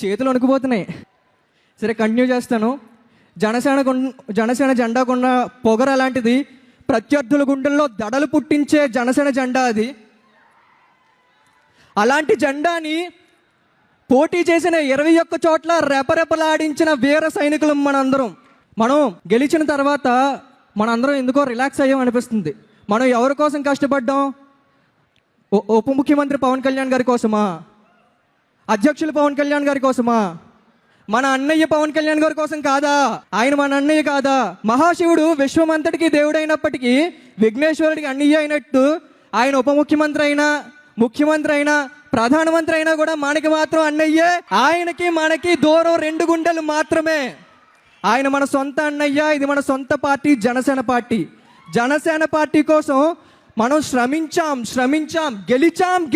చేతులు వణుకుపోతున్నాయి. సరే, కంటిన్యూ చేస్తాను. జనసేన జెండాకున్న పొగర అలాంటిది. ప్రత్యర్థుల గుండెల్లో దడలు పుట్టించే జనసేన జెండా అది. అలాంటి జెండాని పోటీ చేసిన 21 చోట్ల రెపరెపలాడించిన వీర సైనికులం మనందరం. మనం గెలిచిన తర్వాత మనందరం ఎందుకో రిలాక్స్ అయ్యాం అనిపిస్తుంది. మనం ఎవరి కోసం కష్టపడ్డాం? ఉప ముఖ్యమంత్రి పవన్ కళ్యాణ్ గారి కోసమా? అధ్యక్షులు పవన్ కళ్యాణ్ గారి కోసమా? మన అన్నయ్య పవన్ కళ్యాణ్ గారి కోసం కాదా? ఆయన మన అన్నయ్య కాదా? మహాశివుడు విశ్వమంతటికి దేవుడైనప్పటికీ విఘ్నేశ్వరుడికి అన్నయ్య అయినట్టు ఆయన ఉప ముఖ్యమంత్రి అయినా, ముఖ్యమంత్రి అయినా, ప్రధానమంత్రి అయినా కూడా మనకి మాత్రం అన్నయ్యే. ఆయనకి మనకి దూరం 2 గుండెలు మాత్రమే. ఆయన మన సొంత అన్నయ్య. ఇది మన సొంత party, Janasena party. Janasena party కోసం మనం శ్రమించాం,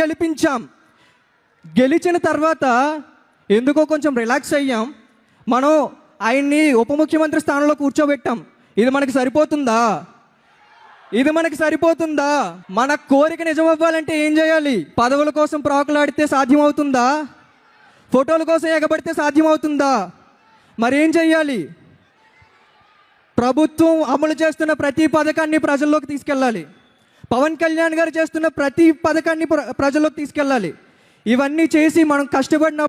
గెలిపించాం. గెలిచిన తర్వాత ఎందుకో కొంచెం రిలాక్స్ అయ్యాం. మనం ఆయన్ని ఉప ముఖ్యమంత్రి స్థానంలో కూర్చోబెట్టాం. ఇది మనకి సరిపోతుందా? మన కోరిక నిజం అవ్వాలంటే ఏం చేయాలి? పదవుల కోసం ప్రాకులాడితే సాధ్యమవుతుందా? ఫోటోల కోసం ఎగబడితే సాధ్యమవుతుందా? మరేం చెయ్యాలి? ప్రభుత్వం అమలు చేస్తున్న ప్రతి పథకాన్ని ప్రజల్లోకి తీసుకెళ్ళాలి. పవన్ కళ్యాణ్ గారు చేస్తున్న ప్రతి పథకాన్ని ప్రజల్లోకి తీసుకెళ్ళాలి. ఇవన్నీ చేసి మనం కష్టపడిన